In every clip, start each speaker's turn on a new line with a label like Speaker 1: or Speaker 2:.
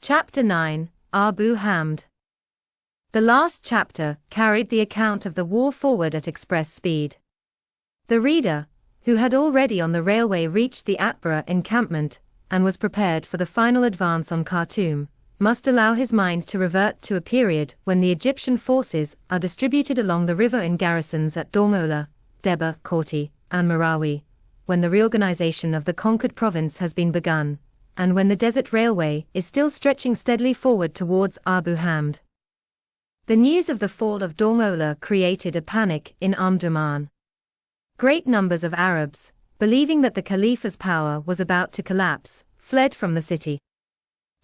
Speaker 1: Chapter 9, Abu Hamd. The last chapter carried the account of the war forward at express speed. The reader, who had already on the railway reached the Atbara encampment, and was prepared for the final advance on Khartoum, must allow his mind to revert to a period when the Egyptian forces are distributed along the river in garrisons at Dongola, Deba, Korti, and Marawi, when the reorganization of the conquered province has been begun, and when the desert railway is still stretching steadily forward towards Abu Hamd. The news of the fall of Dongola created a panic in Omdurman. Great numbers of Arabs, believing that the Khalifa's power was about to collapse, fled from the city.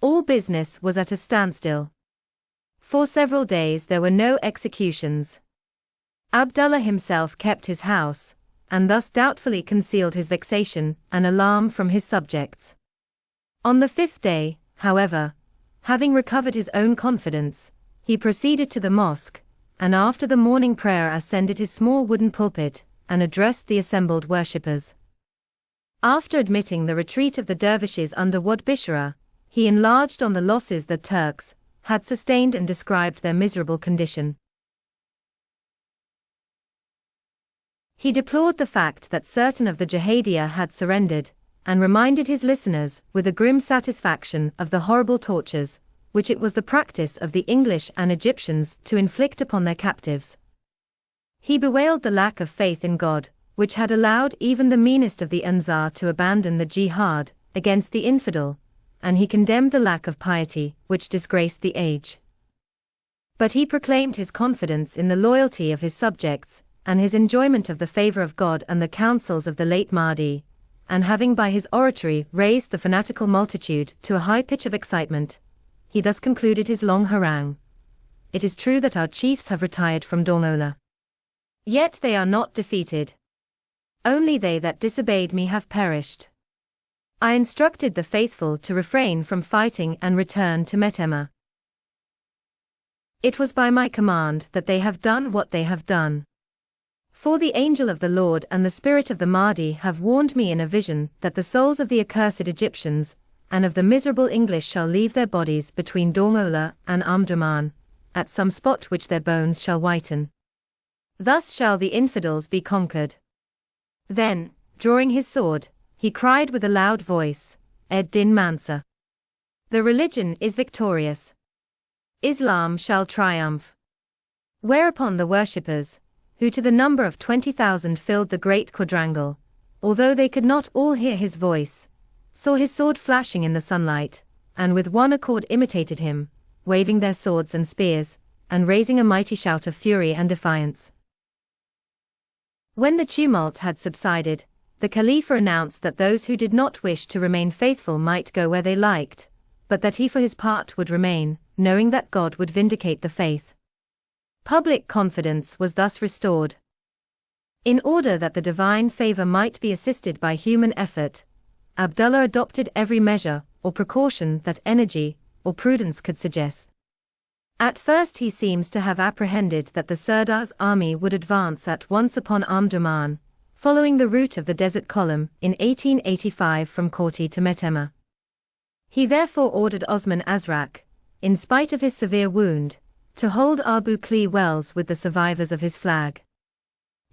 Speaker 1: All business was at a standstill. For several days there were no executions. Abdullah himself kept his house, and thus doubtfully concealed his vexation and alarm from his subjects. On the fifth day, however, having recovered his own confidence, he proceeded to the mosque, and after the morning prayer ascended his small wooden pulpit, and addressed the assembled worshippers. After admitting the retreat of the dervishes under Wad Bishara, he enlarged on the losses the Turks had sustained and described their miserable condition. He deplored the fact that certain of the Jihadiyya had surrendered, and reminded his listeners with a grim satisfaction of the horrible tortures, which it was the practice of the English and Egyptians to inflict upon their captives. He bewailed the lack of faith in God, which had allowed even the meanest of the Ansar to abandon the jihad against the infidel, and he condemned the lack of piety, which disgraced the age. But he proclaimed his confidence in the loyalty of his subjects, and his enjoyment of the favor of God and the counsels of the late Mahdi, and having by his oratory raised the fanatical multitude to a high pitch of excitement, he thus concluded his long harangue. It is true that our chiefs have retired from Dongola. Yet they are not defeated. Only they that disobeyed me have perished. I instructed the faithful to refrain from fighting and return to Metemmeh. It was by my command that they have done what they have done. For the angel of the Lord and the spirit of the Mahdi have warned me in a vision that the souls of the accursed Egyptians and of the miserable English shall leave their bodies between Dongola and Omdurman, at some spot which their bones shall whiten. Thus shall the infidels be conquered. Then, drawing his sword, he cried with a loud voice, Ed-Din Mansa. The religion is victorious. Islam shall triumph. Whereupon the worshippers, who to the number of 20,000 filled the great quadrangle, although they could not all hear his voice, saw his sword flashing in the sunlight, and with one accord imitated him, waving their swords and spears, and raising a mighty shout of fury and defiance. When the tumult had subsided, the Khalifa announced that those who did not wish to remain faithful might go where they liked, but that he for his part would remain, knowing that God would vindicate the faith. Public confidence was thus restored. In order that the divine favor might be assisted by human effort, Abdullah adopted every measure or precaution that energy or prudence could suggest. At first he seems to have apprehended that the Sirdar's army would advance at once upon Omdurman, following the route of the Desert Column in 1885 from Korti to Metemmeh. He therefore ordered Osman Azrak, in spite of his severe wound, to hold Abu Klea Wells with the survivors of his flag.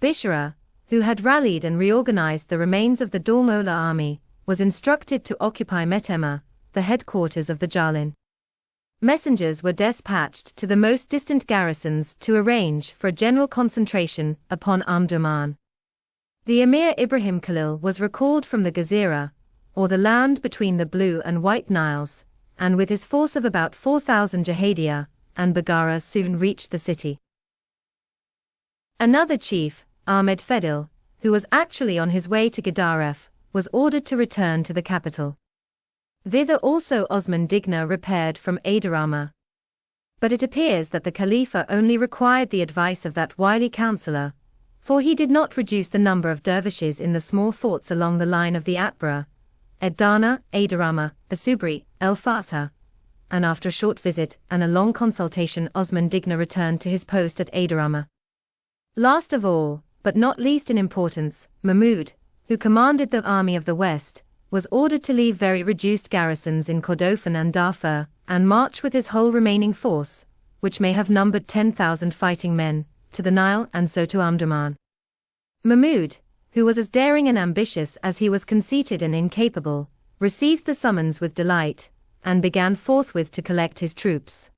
Speaker 1: Bishara, who had rallied and reorganized the remains of the Dongola army, was instructed to occupy Metemmeh, the headquarters of the Jalin. Messengers were dispatched to the most distant garrisons to arrange for a general concentration upon Omdurman. The Emir Ibrahim Khalil was recalled from the Gezira, or the land between the Blue and White Niles, and with his force of about 4,000 Jihadiyya and Bagara soon reached the city. Another chief, Ahmed Fedil, who was actually on his way to Gedaref, was ordered to return to the capital. Thither also Osman Digna repaired from Adarama. But it appears that the Khalifa only required the advice of that wily counselor, for he did not reduce the number of dervishes in the small forts along the line of the Atbara, Edana, Adarama, Asubri, El Fasha, and after a short visit and a long consultation Osman Digna returned to his post at Adarama. Last of all, but not least in importance, Mahmud, who commanded the army of the West, was ordered to leave very reduced garrisons in Kordofan and Darfur, and march with his whole remaining force, which may have numbered 10,000 fighting men, to the Nile and so to Omdurman. Mahmud, who was as daring and ambitious as he was conceited and incapable, received the summons with delight, and began forthwith to collect his troops.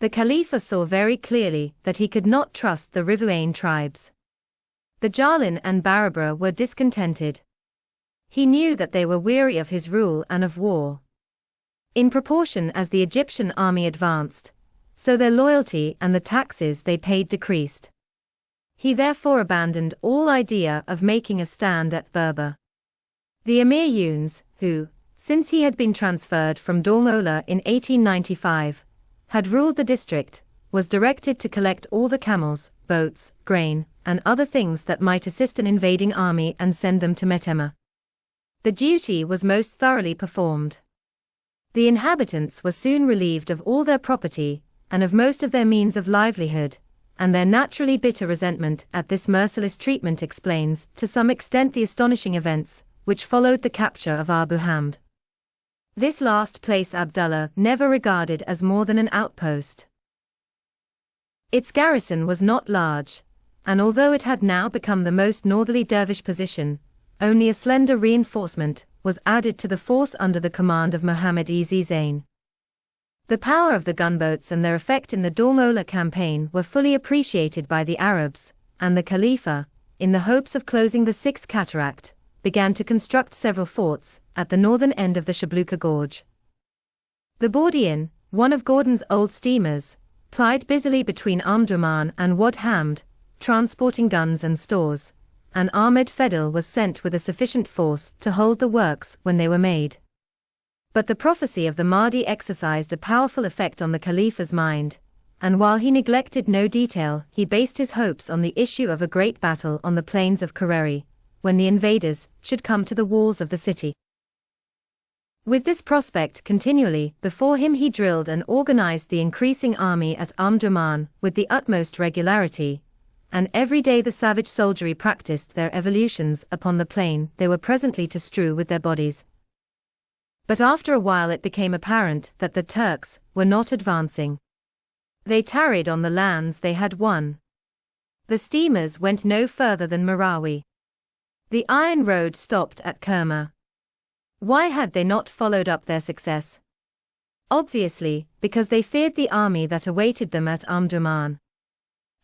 Speaker 1: The Khalifa saw very clearly that he could not trust the Riverain tribes. The Jalin and Barabra were discontented. He knew that they were weary of his rule and of war. In proportion as the Egyptian army advanced, so their loyalty and the taxes they paid decreased. He therefore abandoned all idea of making a stand at Berber. The Emir Yuns, who, since he had been transferred from Dongola in 1895, had ruled the district, was directed to collect all the camels, boats, grain, and other things that might assist an invading army and send them to Metemmeh. The duty was most thoroughly performed. The inhabitants were soon relieved of all their property, and of most of their means of livelihood, and their naturally bitter resentment at this merciless treatment explains to some extent the astonishing events which followed the capture of Abu Hamd. This last place Abdullah never regarded as more than an outpost. Its garrison was not large, and although it had now become the most northerly dervish position, only a slender reinforcement was added to the force under the command of Muhammad Ez Zain. The power of the gunboats and their effect in the Dongola campaign were fully appreciated by the Arabs, and the Khalifa, in the hopes of closing the Sixth Cataract, began to construct several forts at the northern end of the Shabluka Gorge. The Bordein, one of Gordon's old steamers, plied busily between Omdurman and Wad Hamd, transporting guns and stores, and Ahmed Fedil was sent with a sufficient force to hold the works when they were made. But the prophecy of the Mahdi exercised a powerful effect on the Khalifa's mind, and while he neglected no detail, he based his hopes on the issue of a great battle on the plains of Kareri, when the invaders should come to the walls of the city. With this prospect continually before him, he drilled and organized the increasing army at Omdurman with the utmost regularity, and every day the savage soldiery practiced their evolutions upon the plain they were presently to strew with their bodies. But after a while it became apparent that the Turks were not advancing. They tarried on the lands they had won. The steamers went no further than Marawi. The iron road stopped at Kerma. Why had they not followed up their success? Obviously, because they feared the army that awaited them at Omdurman.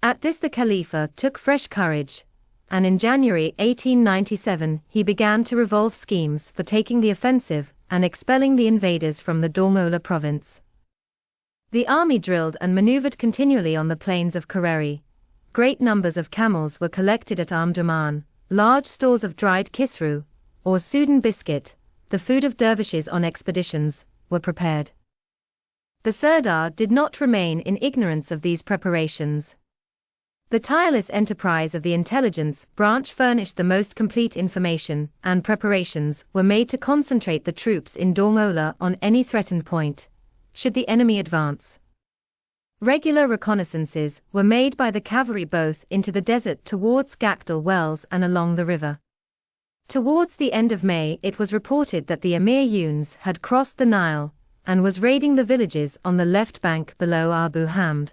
Speaker 1: At this the Khalifa took fresh courage, and in January 1897 he began to revolve schemes for taking the offensive and expelling the invaders from the Dongola province. The army drilled and maneuvered continually on the plains of Kareri. Great numbers of camels were collected at Omdurman, large stores of dried kisru, or Sudan biscuit, the food of dervishes on expeditions, were prepared. The Sirdar did not remain in ignorance of these preparations. The tireless enterprise of the intelligence branch furnished the most complete information, and preparations were made to concentrate the troops in Dongola on any threatened point, should the enemy advance. Regular reconnaissances were made by the cavalry both into the desert towards Gakdal Wells and along the river. Towards the end of May it was reported that the Emir Yuns had crossed the Nile, and was raiding the villages on the left bank below Abu Hamd.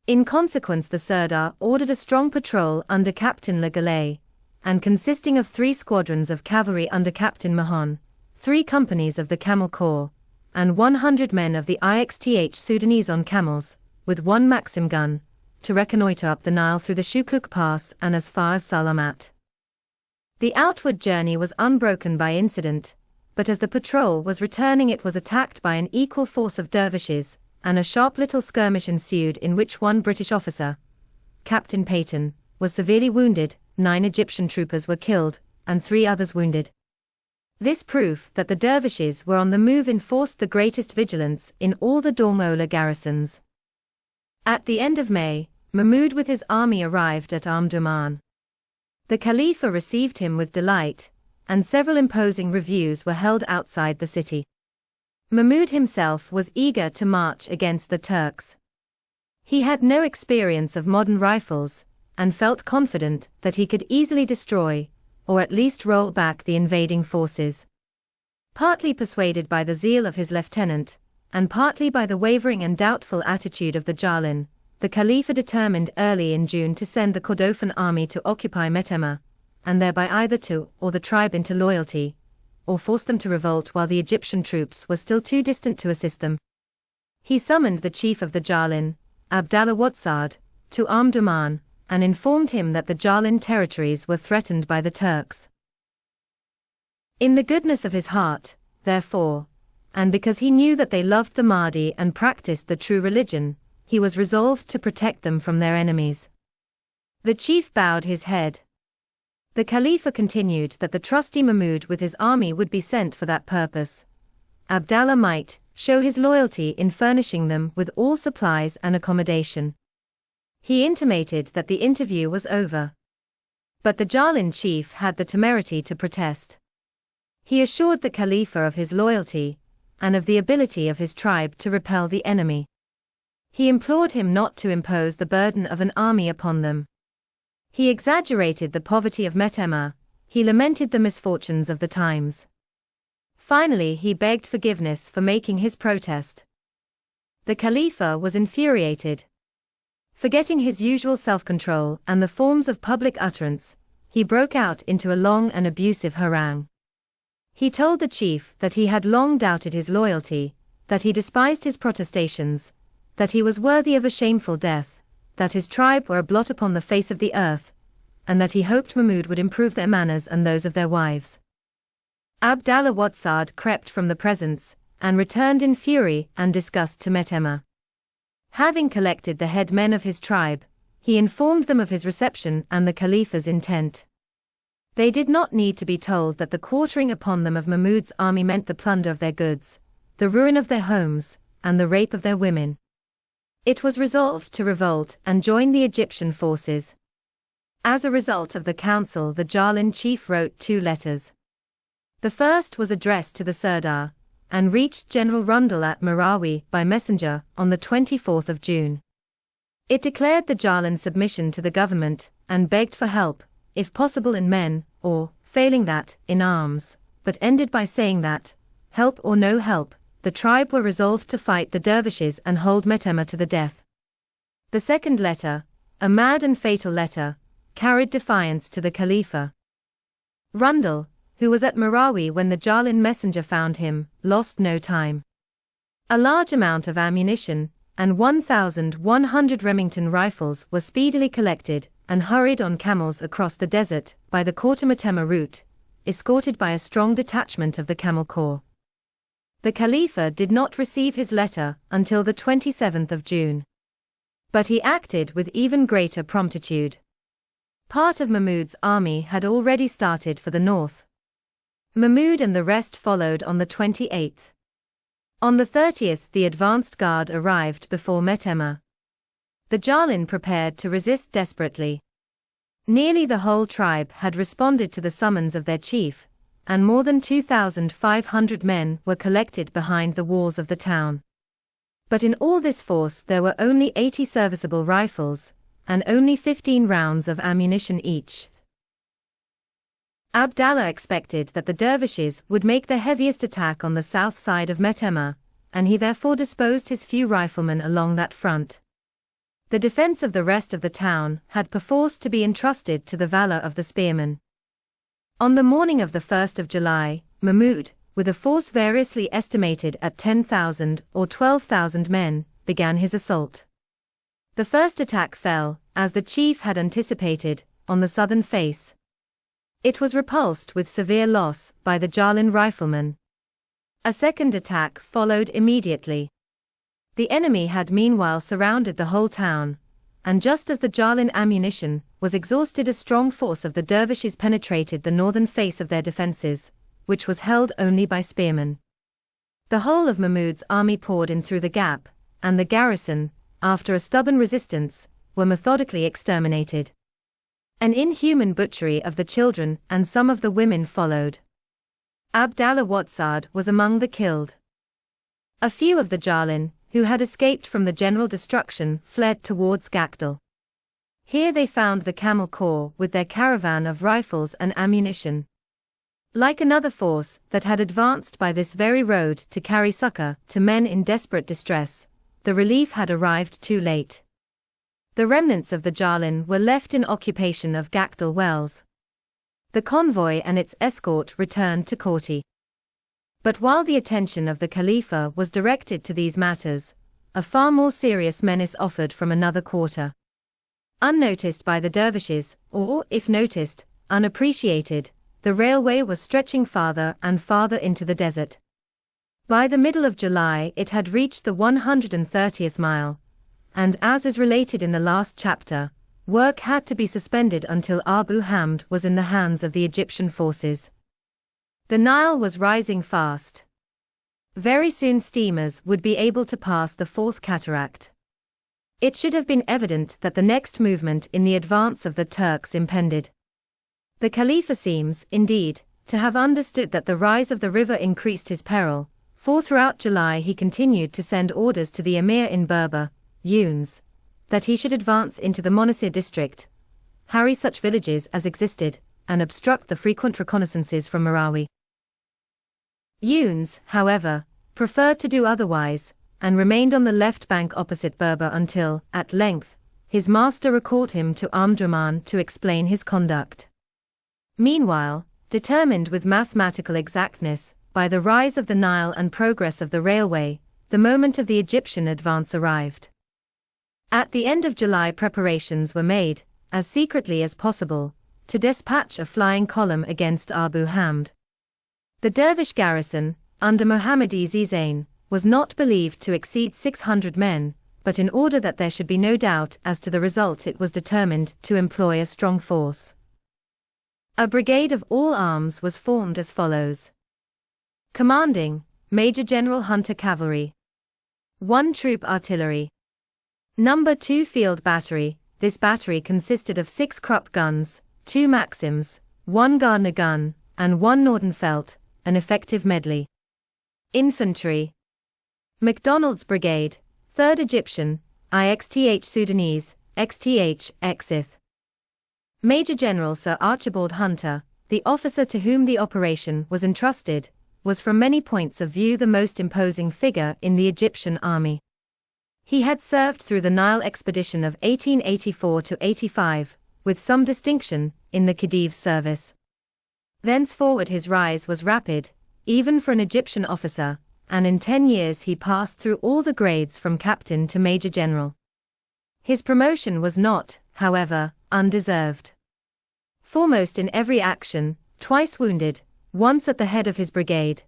Speaker 1: In consequence the Sirdar ordered a strong patrol under Captain Le Gallay, and consisting of 3 squadrons of cavalry under Captain Mahon, 3 companies of the Camel Corps, and 100 men of the IXTH Sudanese on camels, with 1 Maxim gun, to reconnoiter up the Nile through the Shukuk Pass and as far as Salamat. The outward journey was unbroken by incident, but as the patrol was returning it was attacked by an equal force of dervishes, and a sharp little skirmish ensued in which 1 British officer, Captain Peyton, was severely wounded, 9 Egyptian troopers were killed, and 3 others wounded. This proof that the dervishes were on the move enforced the greatest vigilance in all the Dongola garrisons. At the end of May, Mahmud with his army arrived at Omdurman. The Khalifa received him with delight, and several imposing reviews were held outside the city. Mahmud himself was eager to march against the Turks. He had no experience of modern rifles, and felt confident that he could easily destroy, or at least roll back the invading forces. Partly persuaded by the zeal of his lieutenant, and partly by the wavering and doubtful attitude of the Jalin, the Khalifa determined early in June to send the Kordofan army to occupy Metemma, and thereby either to awe the tribe into loyalty, or force them to revolt while the Egyptian troops were still too distant to assist them. He summoned the chief of the Jalin, Abdallah Watsad, to Omdurman, and informed him that the Jalin territories were threatened by the Turks. In the goodness of his heart, therefore, and because he knew that they loved the Mahdi and practiced the true religion, he was resolved to protect them from their enemies. The chief bowed his head. The Khalifa continued that the trusty Mahmud with his army would be sent for that purpose. Abdallah might show his loyalty in furnishing them with all supplies and accommodation. He intimated that the interview was over. But the Jalin chief had the temerity to protest. He assured the Khalifa of his loyalty, and of the ability of his tribe to repel the enemy. He implored him not to impose the burden of an army upon them. He exaggerated the poverty of Metemma, he lamented the misfortunes of the times. Finally, he begged forgiveness for making his protest. The Khalifa was infuriated. Forgetting his usual self-control and the forms of public utterance, he broke out into a long and abusive harangue. He told the chief that he had long doubted his loyalty, that he despised his protestations, that he was worthy of a shameful death, that his tribe were a blot upon the face of the earth, and that he hoped Mahmud would improve their manners and those of their wives. Abdallah Watsad crept from the presence, and returned in fury and disgust to Metemma. Having collected the head men of his tribe, he informed them of his reception and the Khalifa's intent. They did not need to be told that the quartering upon them of Mahmud's army meant the plunder of their goods, the ruin of their homes, and the rape of their women. It was resolved to revolt and join the Egyptian forces. As a result of the council, the Jalin chief wrote 2 letters. The first was addressed to the Sirdar, and reached General Rundle at Marawi by messenger on the 24th of June. It declared the Jalin submission to the government, and begged for help, if possible in men, or, failing that, in arms, but ended by saying that, help or no help, the tribe were resolved to fight the dervishes and hold Metemma to the death. The second letter, a mad and fatal letter, carried defiance to the Khalifa. Rundle, who was at Marawi when the Jalin messenger found him, lost no time. A large amount of ammunition, and 1,100 Remington rifles were speedily collected, and hurried on camels across the desert, by the Khorta-Metemma route, escorted by a strong detachment of the Camel Corps. The Khalifa did not receive his letter until the 27th of June. But he acted with even greater promptitude. Part of Mahmud's army had already started for the north. Mahmud and the rest followed on the 28th. On the 30th, the advanced guard arrived before Metemma. The Jalin prepared to resist desperately. Nearly the whole tribe had responded to the summons of their chief, and more than 2,500 men were collected behind the walls of the town. But in all this force there were only 80 serviceable rifles, and only 15 rounds of ammunition each. Abdallah expected that the dervishes would make the heaviest attack on the south side of Metemma, and he therefore disposed his few riflemen along that front. The defense of the rest of the town had perforce to be entrusted to the valor of the spearmen. On the morning of the 1st of July, Mahmud, with a force variously estimated at 10,000 or 12,000 men, began his assault. The first attack fell, as the chief had anticipated, on the southern face. It was repulsed with severe loss by the Jalin riflemen. A second attack followed immediately. The enemy had meanwhile surrounded the whole town, and just as the Jalin ammunition was exhausted, a strong force of the dervishes penetrated the northern face of their defenses, which was held only by spearmen. The whole of Mahmud's army poured in through the gap, and the garrison, after a stubborn resistance, were methodically exterminated. An inhuman butchery of the children and some of the women followed. Abdallah Watsad was among the killed. A few of the Jalin, who had escaped from the general destruction, fled towards Gakdal. Here they found the Camel Corps with their caravan of rifles and ammunition. Like another force that had advanced by this very road to carry succor to men in desperate distress, the relief had arrived too late. The remnants of the Jalin were left in occupation of Gakdal Wells. The convoy and its escort returned to Korti. But while the attention of the Khalifa was directed to these matters, a far more serious menace offered from another quarter. Unnoticed by the dervishes, or, if noticed, unappreciated, the railway was stretching farther and farther into the desert. By the middle of July it had reached the 130th mile, and as is related in the last chapter, work had to be suspended until Abu Hamd was in the hands of the Egyptian forces. The Nile was rising fast. Very soon steamers would be able to pass the Fourth Cataract. It should have been evident that the next movement in the advance of the Turks impended. The Khalifa seems, indeed, to have understood that the rise of the river increased his peril, for throughout July he continued to send orders to the emir in Berber, Yunes, that he should advance into the Monastir district, harry such villages as existed, and obstruct the frequent reconnaissances from Marawi. Yunes, however, preferred to do otherwise, and remained on the left bank opposite Berber until, at length, his master recalled him to Omdurman to explain his conduct. Meanwhile, determined with mathematical exactness, by the rise of the Nile and progress of the railway, the moment of the Egyptian advance arrived. At the end of July preparations were made, as secretly as possible, to dispatch a flying column against Abu Hamd. The dervish garrison, under Muhammad Zain, was not believed to exceed 600 men, but in order that there should be no doubt as to the result it was determined to employ a strong force. A brigade of all arms was formed as follows. Commanding, Major General Hunter Cavalry. 1 Troop Artillery. Number 2 Field Battery. This battery consisted of 6 Krupp guns, 2 Maxims, 1 Gardner gun, and 1 Nordenfeldt, an effective medley. Infantry. MacDonald's Brigade, 3rd Egyptian, IXTH Sudanese, XTH, Exith. Major General Sir Archibald Hunter, the officer to whom the operation was entrusted, was from many points of view the most imposing figure in the Egyptian army. He had served through the Nile expedition of 1884–85, with some distinction, in the Khedive's service. Thenceforward his rise was rapid, even for an Egyptian officer, and in 10 years he passed through all the grades from captain to major general. His promotion was not, however, undeserved. Foremost in every action, twice wounded, once at the head of his brigade,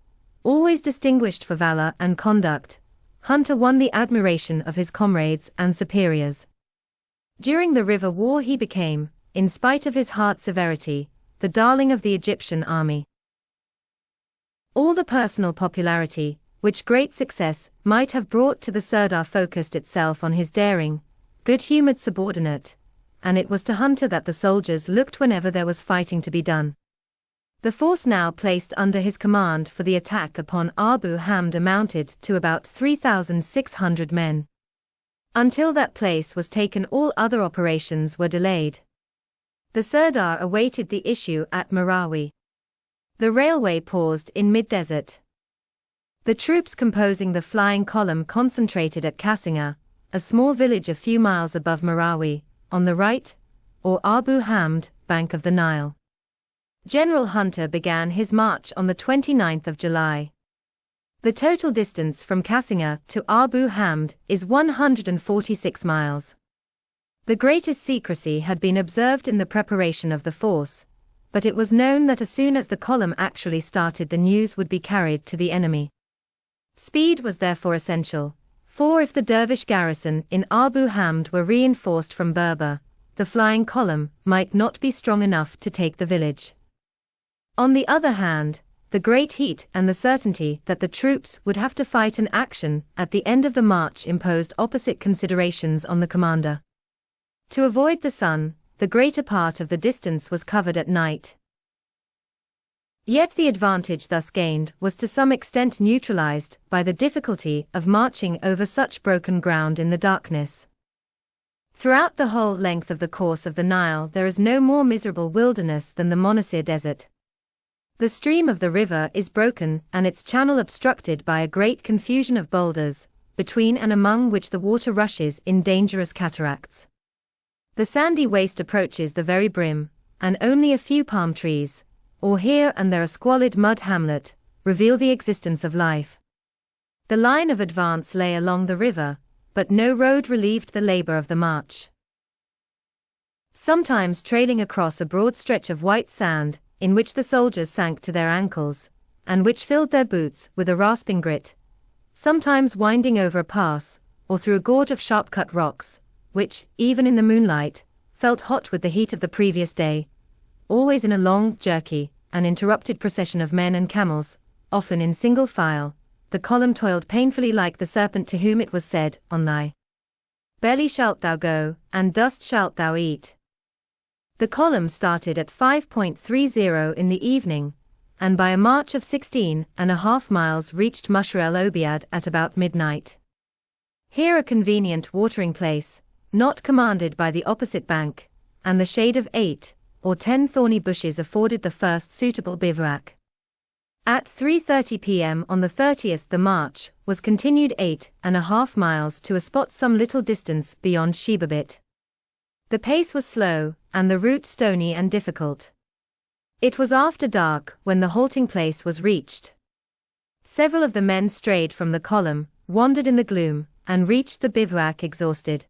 Speaker 1: always distinguished for valor and conduct, Hunter won the admiration of his comrades and superiors. During the River War he became, in spite of his hard severity, the darling of the Egyptian army. All the personal popularity, which great success might have brought to the Sirdar focused itself on his daring, good-humored subordinate, and it was to Hunter that the soldiers looked whenever there was fighting to be done. The force now placed under his command for the attack upon Abu Hamd amounted to about 3,600 men. Until that place was taken all other operations were delayed. The Sirdar awaited the issue at Marawi. The railway paused in mid-desert. The troops composing the flying column concentrated at Kassinga, a small village a few miles above Marawi, on the right, or Abu Hamd, bank of the Nile. General Hunter began his march on the 29th of July. The total distance from Kassinga to Abu Hamd is 146 miles. The greatest secrecy had been observed in the preparation of the force, but it was known that as soon as the column actually started the news would be carried to the enemy. Speed was therefore essential, for if the dervish garrison in Abu Hamd were reinforced from Berber, the flying column might not be strong enough to take the village. On the other hand, the great heat and the certainty that the troops would have to fight an action at the end of the march imposed opposite considerations on the commander. To avoid the sun, the greater part of the distance was covered at night. Yet the advantage thus gained was to some extent neutralized by the difficulty of marching over such broken ground in the darkness. Throughout the whole length of the course of the Nile there is no more miserable wilderness than the Monastir desert. The stream of the river is broken and its channel obstructed by a great confusion of boulders, between and among which the water rushes in dangerous cataracts. The sandy waste approaches the very brim, and only a few palm trees, or here and there a squalid mud hamlet, reveal the existence of life. The line of advance lay along the river, but no road relieved the labor of the march. Sometimes trailing across a broad stretch of white sand, in which the soldiers sank to their ankles, and which filled their boots with a rasping grit, sometimes winding over a pass, or through a gorge of sharp-cut rocks, which, even in the moonlight, felt hot with the heat of the previous day, always in a long, jerky, and interrupted procession of men and camels, often in single file, the column toiled painfully like the serpent to whom it was said, "On thy belly shalt thou go, and dust shalt thou eat." The column started at 5:30 in the evening, and by a march of 16.5 miles reached Mushr el-Obiad at about midnight. Here a convenient watering place, not commanded by the opposite bank, and the shade of 8 or 10 thorny bushes afforded the first suitable bivouac. At 3:30 p.m. on the 30th the march was continued 8.5 miles to a spot some little distance beyond Shebabit. The pace was slow, and the route stony and difficult. It was after dark when the halting place was reached. Several of the men strayed from the column, wandered in the gloom, and reached the bivouac exhausted.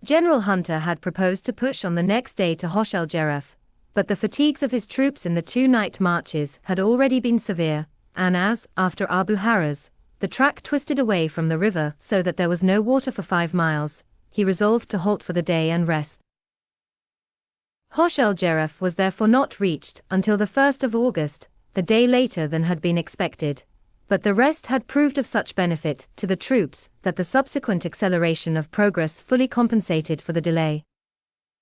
Speaker 1: General Hunter had proposed to push on the next day to Hosh el-Jeref, but the fatigues of his troops in the 2-night marches had already been severe, and as, after Abu Haraz, the track twisted away from the river so that there was no water for 5 miles, he resolved to halt for the day and rest. Hosh el-Jeref was therefore not reached until the 1st of August, the day later than had been expected, but the rest had proved of such benefit to the troops that the subsequent acceleration of progress fully compensated for the delay.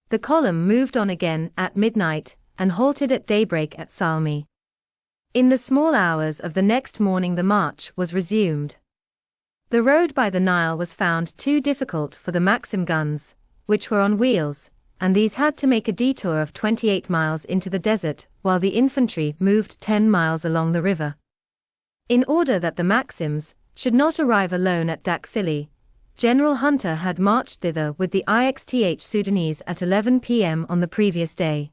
Speaker 1: The column moved on again at midnight, and halted at daybreak at Salmi. In the small hours of the next morning the march was resumed. The road by the Nile was found too difficult for the Maxim guns, which were on wheels, and these had to make a detour of 28 miles into the desert, while the infantry moved 10 miles along the river. In order that the Maxims should not arrive alone at Dakfili, General Hunter had marched thither with the IXTH Sudanese at 11 p.m. on the previous day.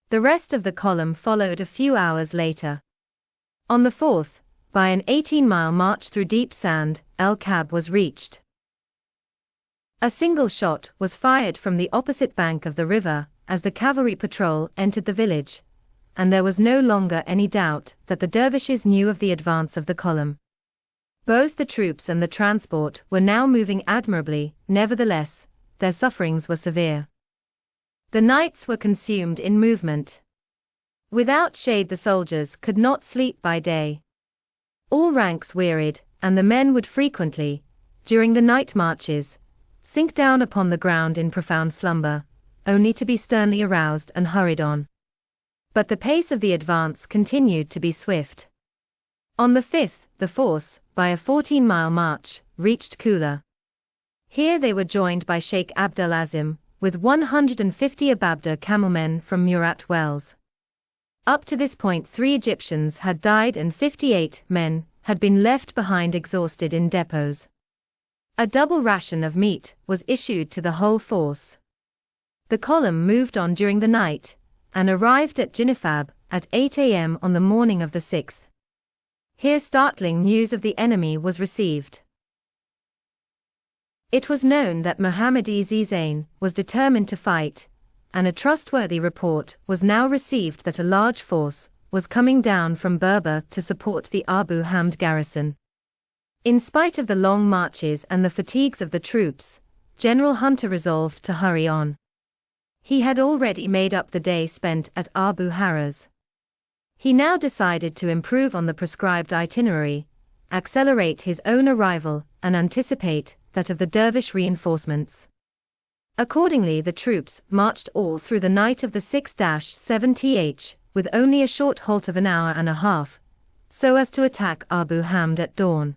Speaker 1: The rest of the column followed a few hours later. On the 4th, by an 18-mile march through deep sand, El Kab was reached. A single shot was fired from the opposite bank of the river as the cavalry patrol entered the village, and there was no longer any doubt that the dervishes knew of the advance of the column. Both the troops and the transport were now moving admirably, nevertheless, their sufferings were severe. The nights were consumed in movement. Without shade the soldiers could not sleep by day. All ranks wearied, and the men would frequently, during the night marches, sink down upon the ground in profound slumber, only to be sternly aroused and hurried on. But the pace of the advance continued to be swift. On the 5th, the force, by a 14-mile march, reached Kula. Here they were joined by Sheikh Abdel Azim, with 150 Ababda camelmen from Murat Wells. Up to this point 3 Egyptians had died and 58 men had been left behind exhausted in depots. A double ration of meat was issued to the whole force. The column moved on during the night, and arrived at Jinifab at 8 a.m. on the morning of the 6th. Here startling news of the enemy was received. It was known that Muhammad Zain was determined to fight, and a trustworthy report was now received that a large force was coming down from Berber to support the Abu Hamd garrison. In spite of the long marches and the fatigues of the troops, General Hunter resolved to hurry on. He had already made up the day spent at Abu Haraz. He now decided to improve on the prescribed itinerary, accelerate his own arrival, and anticipate that of the dervish reinforcements. Accordingly the troops marched all through the night of the 6-7th, with only a short halt of an hour and a half, so as to attack Abu Hamd at dawn.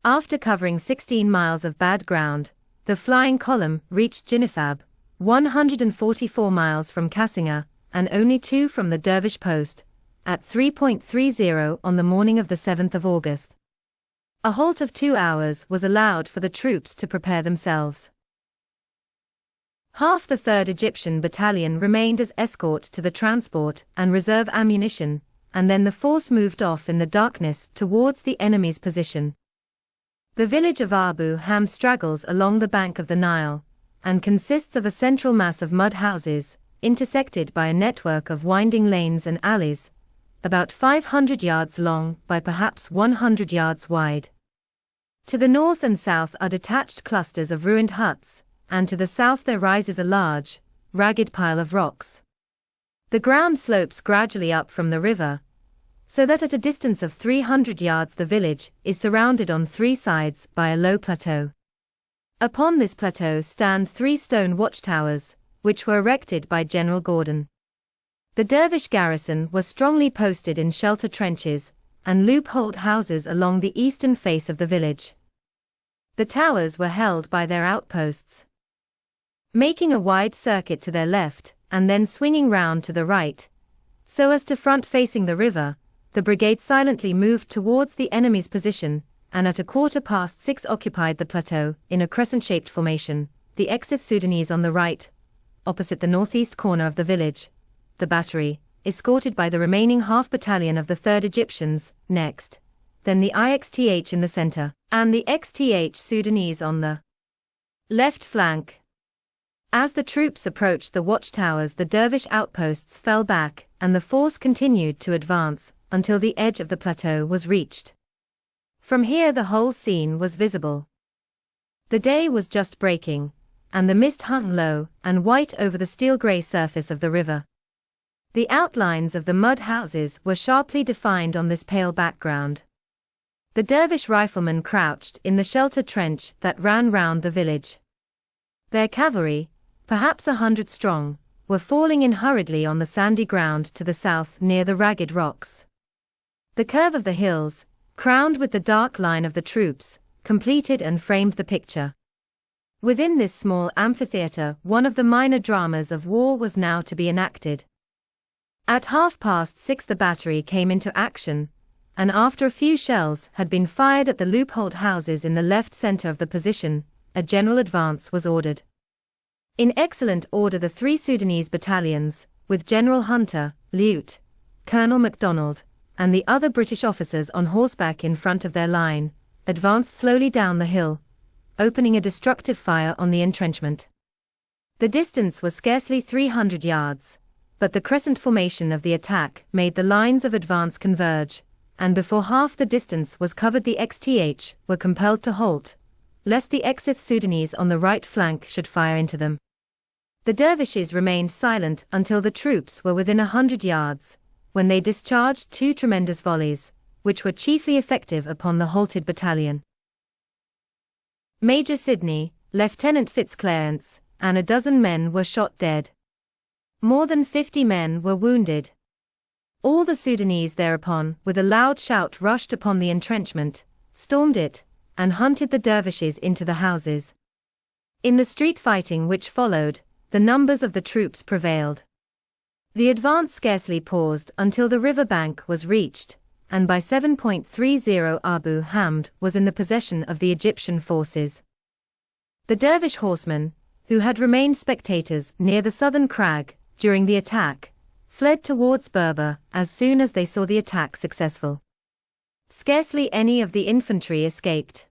Speaker 1: After covering 16 miles of bad ground, the flying column reached Jinifab, 144 miles from Kassinga, and only 2 from the dervish post, at 3:30 on the morning of the 7th of August. A halt of 2 hours was allowed for the troops to prepare themselves. Half the 3rd Egyptian Battalion remained as escort to the transport and reserve ammunition, and then the force moved off in the darkness towards the enemy's position. The village of Abu Ham straggles along the bank of the Nile, and consists of a central mass of mud houses, intersected by a network of winding lanes and alleys, about 500 yards long by perhaps 100 yards wide. To the north and south are detached clusters of ruined huts, and to the south there rises a large, ragged pile of rocks. The ground slopes gradually up from the river, so that at a distance of 300 yards the village is surrounded on 3 sides by a low plateau. Upon this plateau stand 3 stone watchtowers, which were erected by General Gordon. The dervish garrison was strongly posted in shelter trenches and loopholed houses along the eastern face of the village. The towers were held by their outposts. Making a wide circuit to their left, and then swinging round to the right, so as to front facing the river, the brigade silently moved towards the enemy's position, and at 6:15 occupied the plateau in a crescent-shaped formation, the Exith Sudanese on the right, opposite the northeast corner of the village, the battery, escorted by the remaining half-battalion of the 3rd Egyptians, next, then the IXTH in the center, and the XTH Sudanese on the left flank. As the troops approached the watchtowers, the dervish outposts fell back, and the force continued to advance until the edge of the plateau was reached. From here the whole scene was visible. The day was just breaking, and the mist hung low and white over the steel-gray surface of the river. The outlines of the mud houses were sharply defined on this pale background. The dervish riflemen crouched in the shelter trench that ran round the village. Their cavalry, perhaps 100 strong, were falling in hurriedly on the sandy ground to the south near the ragged rocks. The curve of the hills, crowned with the dark line of the troops, completed and framed the picture. Within this small amphitheater, one of the minor dramas of war was now to be enacted. At 6:30 the battery came into action, and after a few shells had been fired at the loopholed houses in the left center of the position, a general advance was ordered. In excellent order the 3 Sudanese battalions, with General Hunter, Lieut. Colonel MacDonald, and the other British officers on horseback in front of their line, advanced slowly down the hill, opening a destructive fire on the entrenchment. The distance was scarcely 300 yards, but the crescent formation of the attack made the lines of advance converge, and before half the distance was covered the XTH were compelled to halt, lest the Exith Sudanese on the right flank should fire into them. The dervishes remained silent until the troops were within 100 yards, when they discharged 2 tremendous volleys, which were chiefly effective upon the halted battalion. Major Sidney, Lieutenant Fitzclarence, and a dozen men were shot dead. More than 50 men were wounded. All the Sudanese thereupon, with a loud shout, rushed upon the entrenchment, stormed it, and hunted the dervishes into the houses. In the street fighting which followed, the numbers of the troops prevailed. The advance scarcely paused until the river bank was reached, and by 7:30 Abu Hamd was in the possession of the Egyptian forces. The dervish horsemen, who had remained spectators near the southern crag during the attack, fled towards Berber as soon as they saw the attack successful. Scarcely any of the infantry escaped.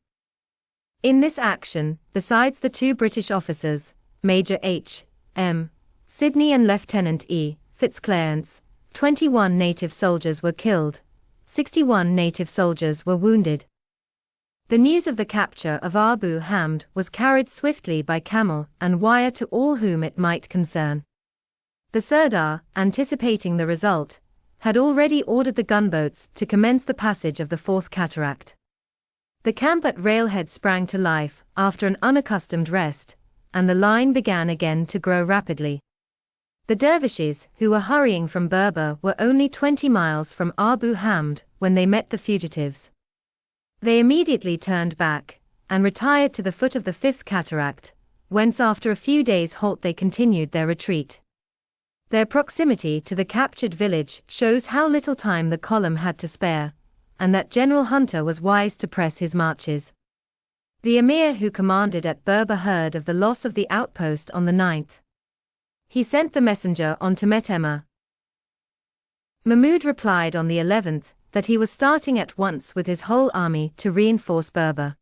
Speaker 1: In this action, besides the 2 British officers, Major H. M. Sidney and Lieutenant E. Fitzclarence, 21 native soldiers were killed, 61 native soldiers were wounded. The news of the capture of Abu Hamd was carried swiftly by camel and wire to all whom it might concern. The Sirdar, anticipating the result, had already ordered the gunboats to commence the passage of the 4th cataract. The camp at Railhead sprang to life after an unaccustomed rest, and the line began again to grow rapidly. The dervishes, who were hurrying from Berber, were only 20 miles from Abu Hamd when they met the fugitives. They immediately turned back, and retired to the foot of the 5th cataract, whence after a few days' halt they continued their retreat. Their proximity to the captured village shows how little time the column had to spare, and that General Hunter was wise to press his marches. The emir who commanded at Berber heard of the loss of the outpost on the 9th. He sent the messenger on to Metemma. Mahmud replied on the 11th that he was starting at once with his whole army to reinforce Berber.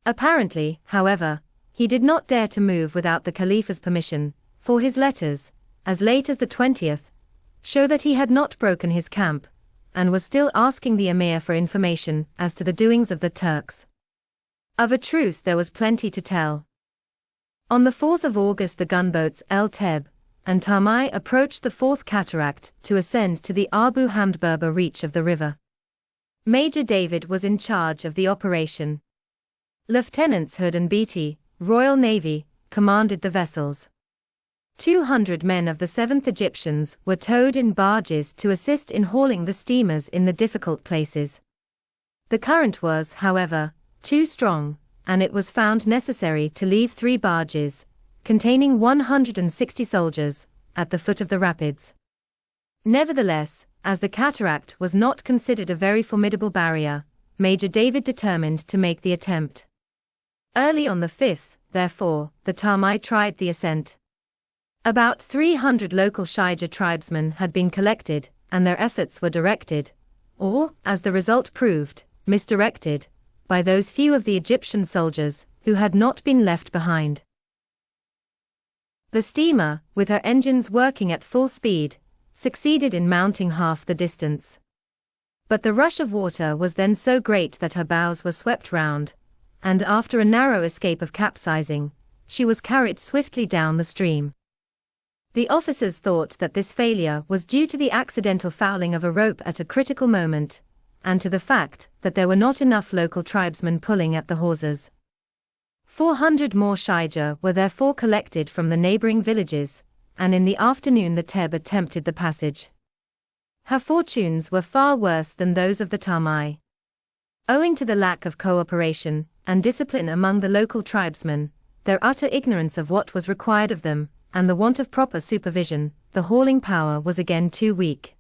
Speaker 1: Apparently, however, he did not dare to move without the Khalifa's permission, for his letters, as late as the 20th, show that he had not broken his camp, and was still asking the emir for information as to the doings of the Turks. Of a truth there was plenty to tell. On the 4th of August the gunboats El Teb and Tamai approached the Fourth Cataract to ascend to the Abu Hamd Berber reach of the river. Major David was in charge of the operation. Lieutenants Hood and Beatty, Royal Navy, commanded the vessels. 200 men of the 7th Egyptians were towed in barges to assist in hauling the steamers in the difficult places. The current was, however, too strong, and it was found necessary to leave 3 barges, containing 160 soldiers, at the foot of the rapids. Nevertheless, as the cataract was not considered a very formidable barrier, Major David determined to make the attempt. Early on the 5th, therefore, the Tamai tried the ascent. About 300 local Shaija tribesmen had been collected, and their efforts were directed, or, as the result proved, misdirected, by those few of the Egyptian soldiers who had not been left behind. The steamer, with her engines working at full speed, succeeded in mounting half the distance. But the rush of water was then so great that her bows were swept round, and after a narrow escape of capsizing, she was carried swiftly down the stream. The officers thought that this failure was due to the accidental fouling of a rope at a critical moment, and to the fact that there were not enough local tribesmen pulling at the hawsers. 400 more Shaija were therefore collected from the neighboring villages, and in the afternoon the Teb attempted the passage. Her fortunes were far worse than those of the Tamai. Owing to the lack of cooperation and discipline among the local tribesmen, their utter ignorance of what was required of them, and the want of proper supervision, the hauling power was again too weak.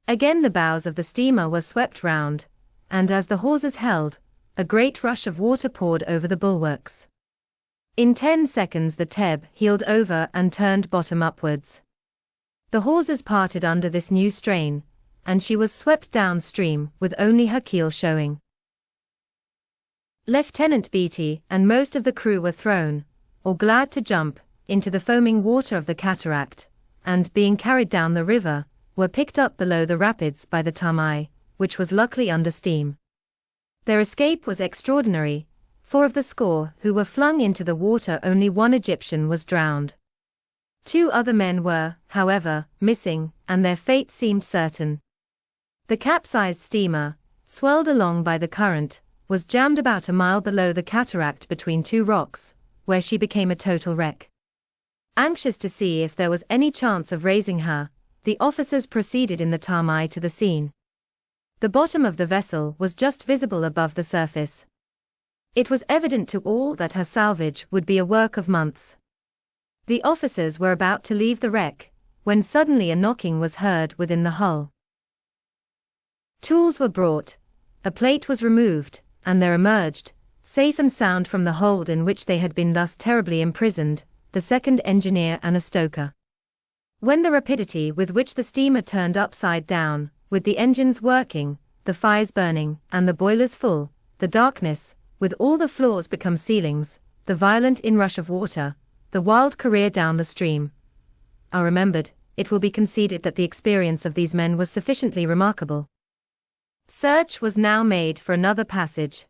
Speaker 1: Again the bows of the steamer were swept round, and as the hawsers held, a great rush of water poured over the bulwarks. In 10 seconds the Teb heeled over and turned bottom upwards. The hawsers parted under this new strain, and she was swept downstream with only her keel showing. Lieutenant Beatty and most of the crew were thrown, or glad to jump, into the foaming water of the cataract, and, being carried down the river, were picked up below the rapids by the Tamai, which was luckily under steam. Their escape was extraordinary, for of the score who were flung into the water only 1 Egyptian was drowned. 2 other men were, however, missing, and their fate seemed certain. The capsized steamer, swirled along by the current, was jammed about a mile below the cataract between 2 rocks, where she became a total wreck. Anxious to see if there was any chance of raising her, the officers proceeded in the Tamai to the scene. The bottom of the vessel was just visible above the surface. It was evident to all that her salvage would be a work of months. The officers were about to leave the wreck, when suddenly a knocking was heard within the hull. Tools were brought, a plate was removed, and there emerged, safe and sound from the hold in which they had been thus terribly imprisoned, the second engineer and a stoker. When the rapidity with which the steamer turned upside down, with the engines working, the fires burning, and the boilers full, the darkness, with all the floors become ceilings, the violent inrush of water, the wild career down the stream, are remembered, it will be conceded that the experience of these men was sufficiently remarkable. Search was now made for another passage.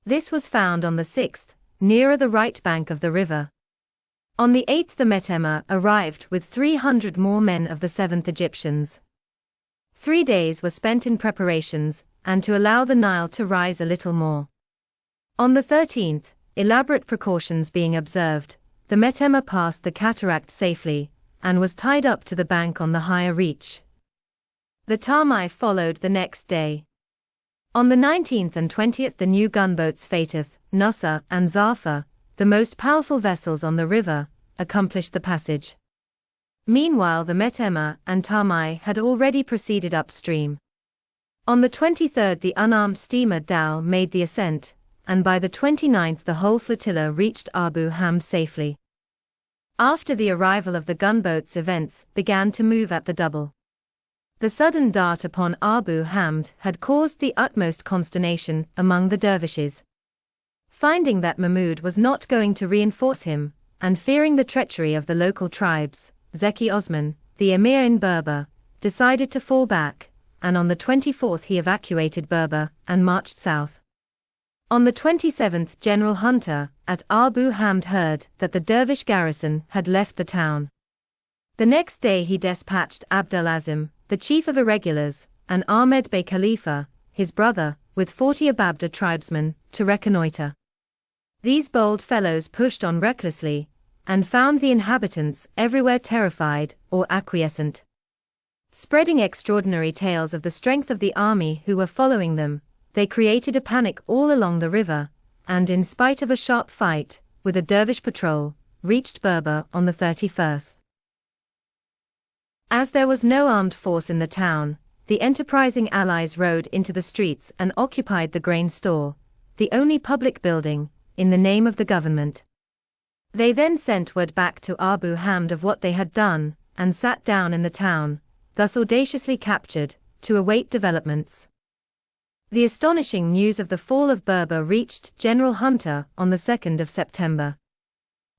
Speaker 1: This was found on the 6th, nearer the right bank of the river. On the 8th the Metemma arrived with 300 more men of the 7th Egyptians. 3 days were spent in preparations, and to allow the Nile to rise a little more. On the 13th, elaborate precautions being observed, the Metemma passed the cataract safely, and was tied up to the bank on the higher reach. The Tamai followed the next day. On the 19th and 20th the new gunboats Fatih, Nusra, and Zafar, the most powerful vessels on the river, accomplished the passage. Meanwhile, the Metema and Tamai had already proceeded upstream. On the 23rd, the unarmed steamer Dal made the ascent, and by the 29th the whole flotilla reached Abu Hamd safely. After the arrival of the gunboats, events began to move at the double. The sudden dart upon Abu Hamd had caused the utmost consternation among the dervishes. Finding that Mahmud was not going to reinforce him, and fearing the treachery of the local tribes, Zeki Osman, the emir in Berber, decided to fall back, and on the 24th he evacuated Berber and marched south. On the 27th, General Hunter at Abu Hamd heard that the dervish garrison had left the town. The next day he dispatched Abdel-Azim, the chief of irregulars, and Ahmed Bey Khalifa, his brother, with 40 Ababda tribesmen, to reconnoiter. These bold fellows pushed on recklessly, and found the inhabitants everywhere terrified or acquiescent. Spreading extraordinary tales of the strength of the army who were following them, they created a panic all along the river, and in spite of a sharp fight with a dervish patrol, reached Berber on the 31st. As there was no armed force in the town, the enterprising allies rode into the streets and occupied the grain store, the only public building, in the name of the government. They then sent word back to Abu Hamd of what they had done, and sat down in the town, thus audaciously captured, to await developments. The astonishing news of the fall of Berber reached General Hunter on the 2nd of September.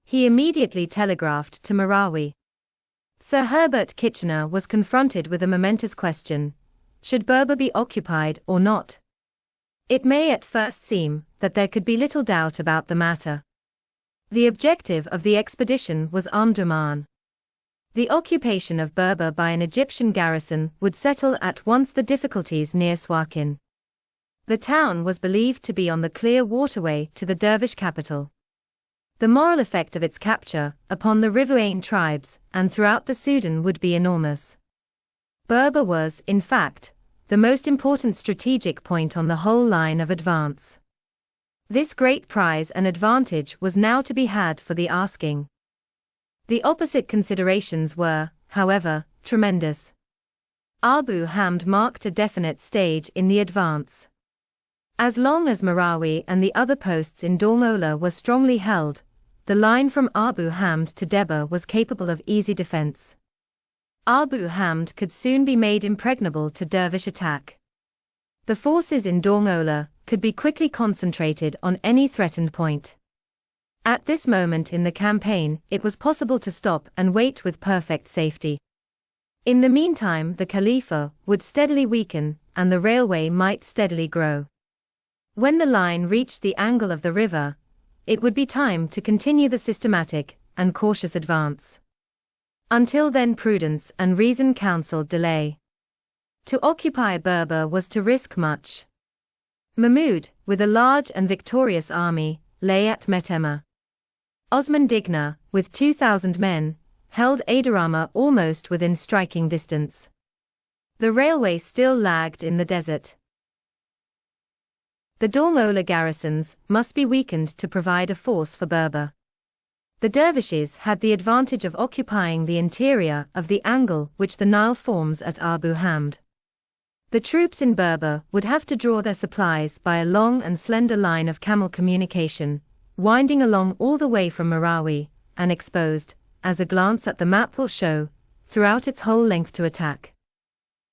Speaker 1: He immediately telegraphed to Marawi. Sir Herbert Kitchener was confronted with a momentous question: should Berber be occupied or not? It may at first seem that there could be little doubt about the matter. The objective of the expedition was Omdurman. The occupation of Berber by an Egyptian garrison would settle at once the difficulties near Suakin. The town was believed to be on the clear waterway to the dervish capital. The moral effect of its capture upon the riverain tribes and throughout the Sudan would be enormous. Berber was, in fact, the most important strategic point on the whole line of advance. This great prize and advantage was now to be had for the asking. The opposite considerations were, however, tremendous. Abu Hamd marked a definite stage in the advance. As long as Marawi and the other posts in Dongola were strongly held, the line from Abu Hamd to Deba was capable of easy defense. Abu Hamd could soon be made impregnable to dervish attack. The forces in Dongola could be quickly concentrated on any threatened point. At this moment in the campaign, it was possible to stop and wait with perfect safety. In the meantime, the Khalifa would steadily weaken, and the railway might steadily grow. When the line reached the angle of the river, it would be time to continue the systematic and cautious advance. Until then, prudence and reason counseled delay. To occupy Berber was to risk much. Mahmud, with a large and victorious army, lay at Metema. Osman Digna, with 2,000 men, held Adarama almost within striking distance. The railway still lagged in the desert. The Dongola garrisons must be weakened to provide a force for Berber. The dervishes had the advantage of occupying the interior of the angle which the Nile forms at Abu Hamd. The troops in Berber would have to draw their supplies by a long and slender line of camel communication, winding along all the way from Marawi, and exposed, as a glance at the map will show, throughout its whole length to attack.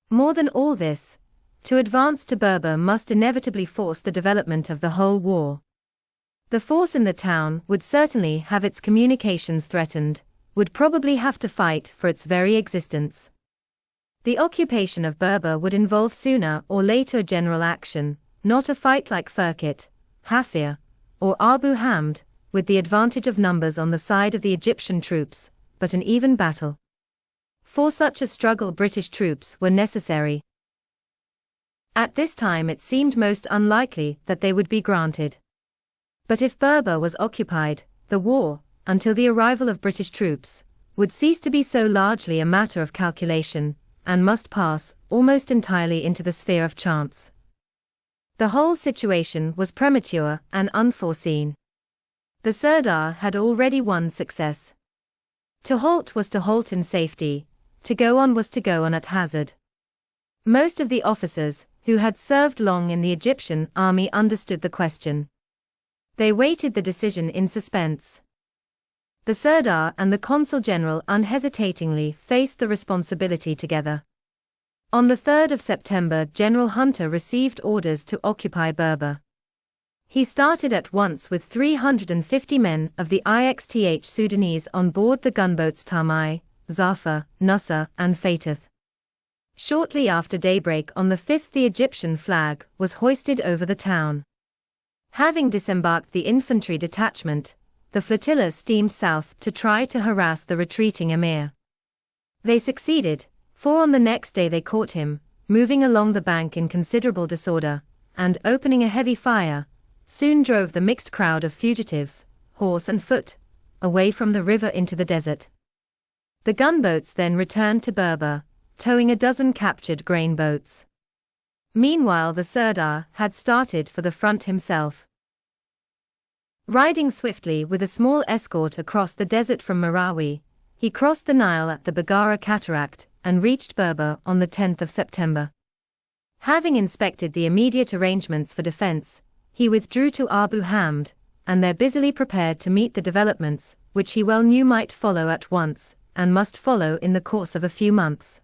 Speaker 1: More than all this, to advance to Berber must inevitably force the development of the whole war. The force in the town would certainly have its communications threatened, would probably have to fight for its very existence. The occupation of Berber would involve sooner or later general action, not a fight like Firkit, Hafir, or Abu Hamd, with the advantage of numbers on the side of the Egyptian troops, but an even battle. For such a struggle British troops were necessary. At this time it seemed most unlikely that they would be granted. But if Berber was occupied, the war, until the arrival of British troops, would cease to be so largely a matter of calculation, and must pass almost entirely into the sphere of chance. The whole situation was premature and unforeseen. The Sirdar had already won success. To halt was to halt in safety, to go on was to go on at hazard. Most of the officers, who had served long in the Egyptian army, understood the question. They waited the decision in suspense. The Sirdar and the Consul General unhesitatingly faced the responsibility together. On the 3rd of September, General Hunter received orders to occupy Berber. He started at once with 350 men of the IXTH Sudanese on board the gunboats Tamai, Zafar, Nusra, and Fatih. Shortly after daybreak on the 5th, the Egyptian flag was hoisted over the town. Having disembarked the infantry detachment, the flotilla steamed south to try to harass the retreating emir. They succeeded, for on the next day they caught him, moving along the bank in considerable disorder, and opening a heavy fire, soon drove the mixed crowd of fugitives, horse and foot, away from the river into the desert. The gunboats then returned to Berber, towing a dozen captured grain boats. Meanwhile, the Sirdar had started for the front himself. Riding swiftly with a small escort across the desert from Marawi, he crossed the Nile at the Bagara Cataract and reached Berber on the 10th of September. Having inspected the immediate arrangements for defense, he withdrew to Abu Hamd, and there busily prepared to meet the developments, which he well knew might follow at once, and must follow in the course of a few months.